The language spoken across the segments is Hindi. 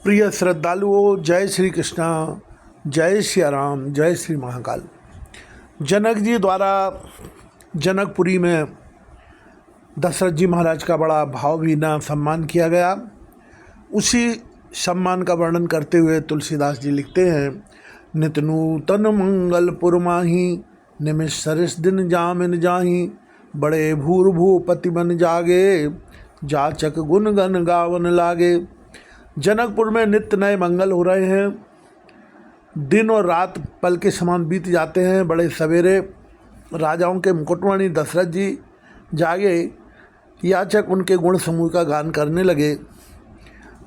प्रिय श्रद्धालुओं, जय श्री कृष्णा, जय सिया राम, जय श्री महाकाल। जनक जी द्वारा जनकपुरी में दशरथ जी महाराज का बड़ा भावभीना सम्मान किया गया। उसी सम्मान का वर्णन करते हुए तुलसीदास जी लिखते हैं, नित नूतन मंगलपुर माही, निमिष सरिस दिन जामिन जाही, बड़े भूर भूपति बन जागे, जाचक गुण गन गावन लागे। जनकपुर में नित्य नए मंगल हो रहे हैं। दिन और रात पल के समान बीत जाते हैं। बड़े सवेरे राजाओं के मुकुटमणि दशरथ जी जागे, याचक उनके गुण समूह का गान करने लगे।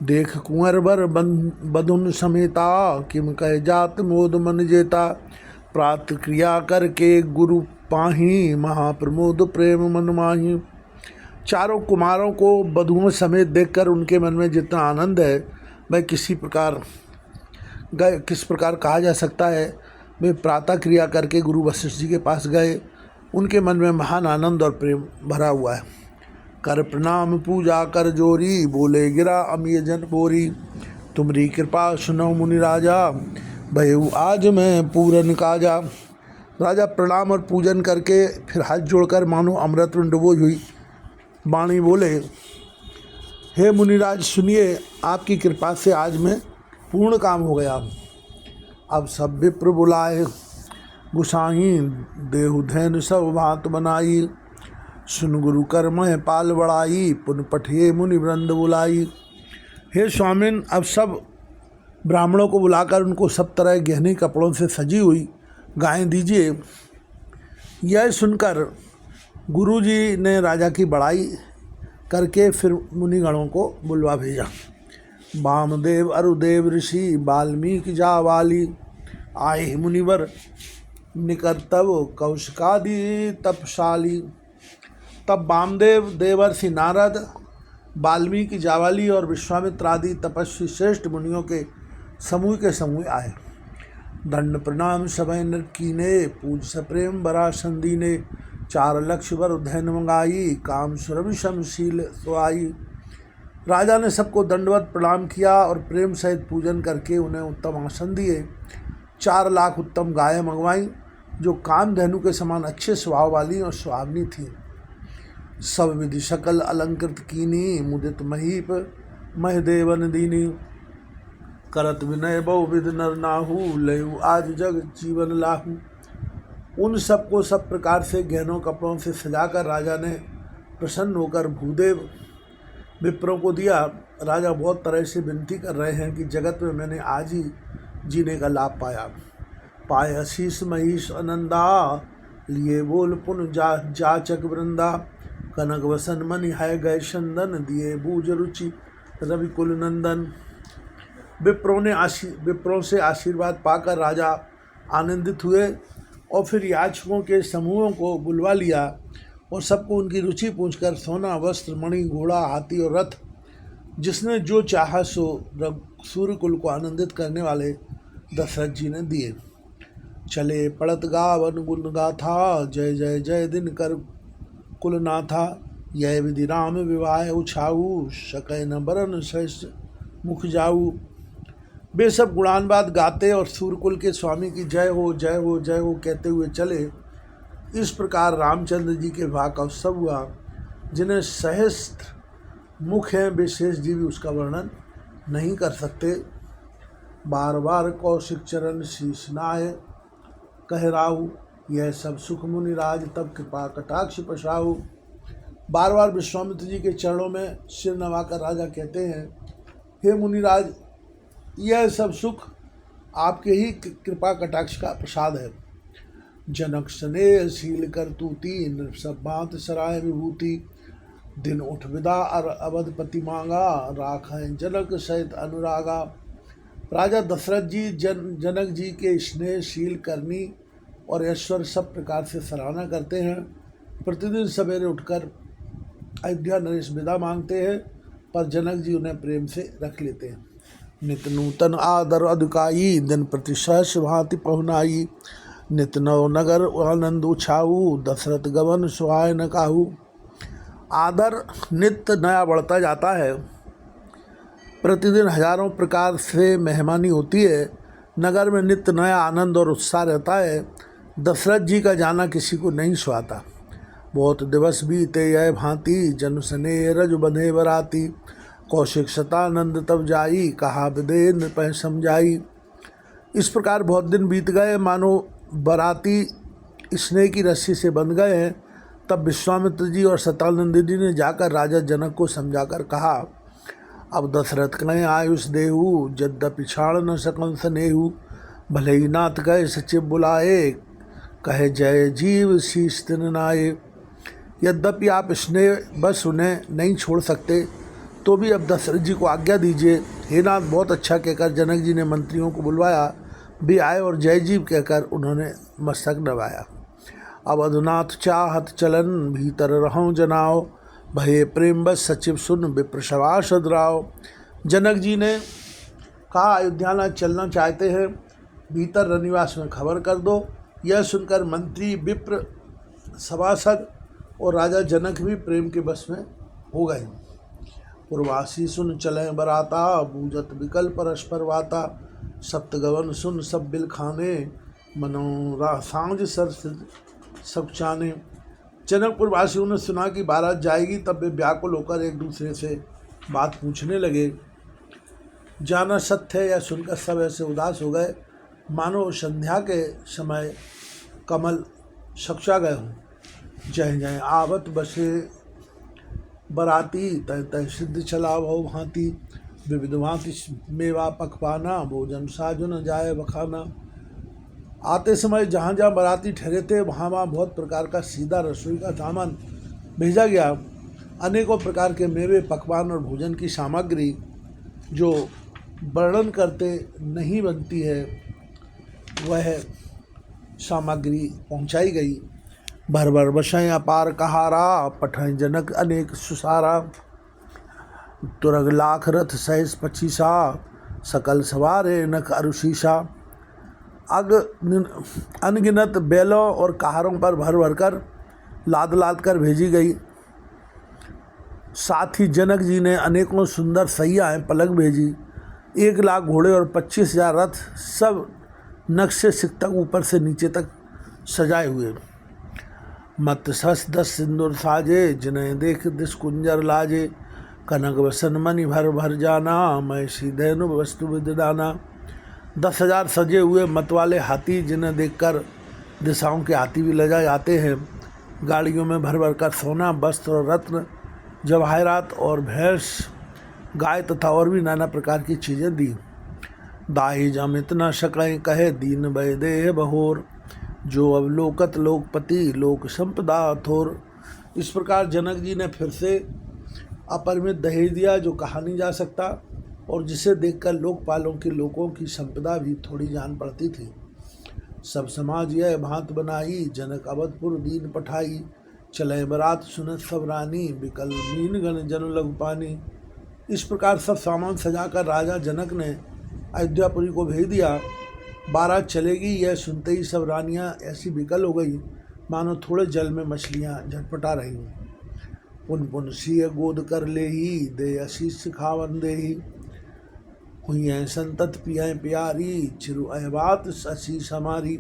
देख कुंवर बर बधुन समेता, किम कह जात मोद मन जेता, प्रात क्रिया करके गुरु पाही, महाप्रमोद प्रेम मन माही। चारों कुमारों को बधुओं समेत देखकर उनके मन में जितना आनंद है वह किस प्रकार कहा जा सकता है। वे प्रातः क्रिया करके गुरु वशिष्ठ जी के पास गए। उनके मन में महान आनंद और प्रेम भरा हुआ है। कर प्रणाम पूजा कर जोरी, बोले गिरा अमीय जन बोरी, तुमरी कृपा सुनो मुनि राजा, भयउ आज मैं पूरन काजा। राजा प्रणाम और पूजन करके फिर हाथ जोड़कर मानो अमृत में डुबोई हुई वाणी बोले, हे मुनिराज सुनिए, आपकी कृपा से आज मैं पूर्ण काम हो गया। अब सब विप्र बुलाए गुसाई, देहु धैन सब भात बनाई, सुन गुरु कर्म है पाल बड़ाई, पुन पठिए मुनि वृंद बुलाई। हे स्वामिन, अब सब ब्राह्मणों को बुलाकर उनको सब तरह गहने कपड़ों से सजी हुई गायें दीजिए। यह सुनकर गुरु जी ने राजा की बड़ाई करके फिर मुनिगणों को बुलवा भेजा। वामदेव अरुदेव ऋषि, वाल्मीकि जावाली, आए मुनिवर निकट तब कौशिकादि तपशाली। तब वामदेव, देवर्षि नारद, वाल्मीकि जावाली और विश्वामित्र आदि तपस्वी श्रेष्ठ मुनियों के समूह आए। दंड प्रणाम सभय नर कीने, पूज सप्रेम बरा संदीने, 4 लक्ष वर धैन मंगाई, काम सुरभि शमशील सुआई। राजा ने सबको दंडवत प्रणाम किया और प्रेम सहित पूजन करके उन्हें उत्तम आसन दिए। 4 लाख उत्तम गायें मंगवाई जो कामधेनु के समान अच्छे स्वभाव वाली और सुहावनी थी। सब विधि सकल अलंकृत कीनी, मुदित महीप महदेवन दीनी, करत विनय बहु विध नर नाहू, लयु आज जग जीवन लाहू। उन सबको सब प्रकार से गहनों कपड़ों से सजाकर राजा ने प्रसन्न होकर भूदेव विप्रों को दिया। राजा बहुत तरह से विनती कर रहे हैं कि जगत में मैंने आज ही जीने का लाभ पाया। पाए आशीष महिष आनंदा, लिए बोल पुन जाचक वृंदा, कनक वसन मणि है गए चंदन, दिए बूझ रुचि रवि कुल नंदन। विप्रों से आशीर्वाद पाकर राजा आनंदित हुए और फिर याचकों के समूहों को बुलवा लिया और सबको उनकी रुचि पूछकर सोना, वस्त्र, मणि, घोड़ा, हाथी और रथ जिसने जो चाहा सो सूर्यकुल को आनंदित करने वाले दशरथ जी ने दिए। चले पड़त गावन गुण गाथा, जय जय जय दिन कर कुलनाथा, यह विधि राम विवाह उछाऊ, सकै न बरन सहस मुख जाऊ। वे सब गुणानवाद गाते और सूर्यकुल के स्वामी की जय हो जय हो जय हो कहते हुए चले। इस प्रकार रामचंद्र जी के विवाह का उत्सव हुआ। जिन्हें सहस्त्र मुख हैं वे शेष जी भी उसका वर्णन नहीं कर सकते। बार बार कौशिक चरण शीशनाय कह राहु, यह सब सुख मुनि राज तब कृपा कटाक्ष पशाहु। बार बार विश्वामित्र जी के चरणों में सिर नवाकर राजा कहते हैं, हे मुनिराज, यह सब सुख आपके ही कृपा कटाक्ष का प्रसाद है। जनक स्नेह शील कर तूती, सब बात सराय विभूति, दिन उठ विदा अवधपति मांगा, राखें जनक सहित अनुरागा। राजा दशरथ जी जनक जी के स्नेह, शील, करनी और ऐश्वर्य सब प्रकार से सराहना करते हैं। प्रतिदिन सवेरे उठकर अयोध्या नरेश विदा मांगते हैं, पर जनक जी उन्हें प्रेम से रख लेते हैं। नित नूतन आदर अधुकाई, दिन प्रति सहस भांति पहुनाई, नित नव नगर आनंद उछाऊ, दशरथ गवन सुहाय न काहू। आदर नित्य नया बढ़ता जाता है। प्रतिदिन हजारों प्रकार से मेहमानी होती है। नगर में नित्य नया आनंद और उत्साह रहता है। दशरथ जी का जाना किसी को नहीं सुहाता। बहुत दिवस बीते यह भांति, जन स्नेह रज बंधे बराती। कौशिक शतानंद तब जाई, कहा विदे नृपै समझाई। इस प्रकार बहुत दिन बीत गए, मानो बराती स्नेह की रस्सी से बंध गए हैं। तब विश्वामित्र जी और शतानंद जी ने जाकर राजा जनक को समझाकर कहा, अब दशरथ कहें आयुष देहु, यद्यपि छाड़ न सकन स्नेहु। भले ही नाथ कहे सचिव बुलाए, कहे जय जीव शीश तिन नाये। यद्यपि आप स्नेह बस उन्हें नहीं छोड़ सकते, तो भी अब दशरथ जी को आज्ञा दीजिए। हे नाथ, बहुत अच्छा कहकर जनक जी ने मंत्रियों को बुलवाया। भी आए और जय जीव कहकर उन्होंने मस्तक नवाया। अब अधुनाथ चाहत चलन, भीतर रहूं जनाओ। भये प्रेम बस सचिव सुन, विप्र सभा सदराओ। जनक जी ने कहा, अयोध्यानाथ चलना चाहते हैं, भीतर रनिवास में खबर कर दो। यह सुनकर मंत्री, विप्र, सभासद और राजा जनक भी प्रेम के बस में हो गए। पूर्वासी सुन चलें बराता, बूझत विकल परस्पर वाता। सप्तगवन सुन सब बिल खाने, मनोरा सांझ सर सब चाने। जनकपुर वासियों ने सुना कि बारात जाएगी, तब वे व्याकुल होकर एक दूसरे से बात पूछने लगे। जाना सत्य है, यह सुनकर सब ऐसे उदास हो गए मानो संध्या के समय कमल सक्षा गए हों। जय जय आवत बसे बराती, तय तय सिद्ध चला भव भांति। विविध भांति मेवा पकवाना, भोजन साजुन जाए बखाना। आते समय जहाँ जहाँ बराती ठहरे थे, वहाँ वहाँ बहुत प्रकार का सीधा रसोई का सामान भेजा गया। अनेकों प्रकार के मेवे, पकवान और भोजन की सामग्री जो वर्णन करते नहीं बनती है, वह सामग्री पहुँचाई गई। भर भर बसें अपार कहारा, पठें जनक अनेक सुसारा। तुरग लाख रथ सहस पचीसा, सकल सवारे नख अरुशीसा। अनगिनत बैलों और कहारों पर भर भर कर लाद लाद कर भेजी गई। साथ ही जनक जी ने अनेकों सुंदर सैयाएँ पलंग भेजी। 1 लाख घोड़े और 25,000 रथ, सब नक्शे सिक ऊपर से नीचे तक सजाए हुए। मत सस 10 सिंदूर साजे, जिन्हें देख दिस कुंजर लाजे। कनक वसन मणि भर भर जाना, मैं सीधेनु वस्तु विदाना। 10,000 सजे हुए मतवाले हाथी, जिन्हें देखकर दिशाओं के हाथी भी लजा जाते हैं। गाड़ियों में भर भर कर सोना, वस्त्र और रत्न, जवाहरात और भैंस, गाय तथा और भी नाना प्रकार की चीज़ें दी। दाही जम इतना शकें, कहे दीन भय देह बहोर। जो अवलोकत लोकपति, लोक संपदा थोर। इस प्रकार जनक जी ने फिर से अपरिमित दहेज दिया, जो कहा नहीं जा सकता, और जिसे देखकर लोकपालों के लोगों की संपदा भी थोड़ी जान पड़ती थी। सब समाज यह भांत बनाई, जनक अवधपुर दीन पठाई। चले बरात सुनत सब रानी, बिकल मीन गण जन लघु पानी। इस प्रकार सब सामान सजाकर राजा जनक ने अयोध्यापुरी को भेज दिया। बारात चलेगी, यह सुनते ही सब रानियां ऐसी विकल हो गई मानो थोड़े जल में मछलियां झटपटा रही हों। पुन पुन सिय गोद कर ले ही, दे आशीष सिखावन दे ही। हुई संतत पियाँ प्यारी, चिरु अहबात आशीष हमारी।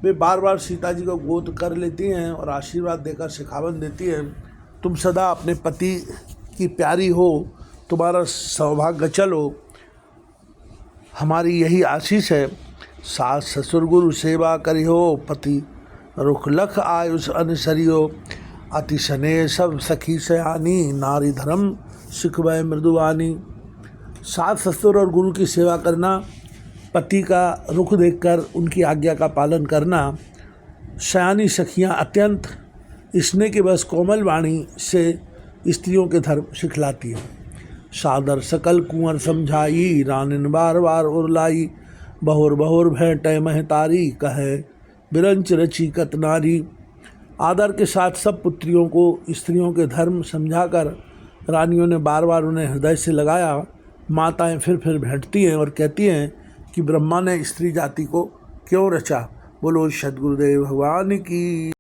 वे बार बार सीता जी को गोद कर लेती हैं और आशीर्वाद देकर सिखावन देती हैं। तुम सदा अपने पति की प्यारी हो, तुम्हारा सौभाग्य अचल हो, हमारी यही आशीष है। सास ससुर गुरु सेवा करियो, पति रुख लख आयुष अनसरियो। अति स्नेह सब सखी सयानी, नारी धर्म सिखवै मृदुवानी। सास ससुर और गुरु की सेवा करना, पति का रुख देखकर उनकी आज्ञा का पालन करना। सयानी सखियाँ अत्यंत स्नेह के बस कोमल वाणी से स्त्रियों के धर्म सिखलाती हैं। सादर सकल कुंवर समझाई, रानिन बार बार उरलाई। बहुर बहुर भेंटै महतारी, कहे बिरंच रची कत नारी। आदर के साथ सब पुत्रियों को स्त्रियों के धर्म समझाकर रानियों ने बार बार उन्हें हृदय से लगाया। माताएं फिर भेंटती हैं और कहती हैं कि ब्रह्मा ने स्त्री जाति को क्यों रचा। बोलो सद्गुरुदेव भगवान की।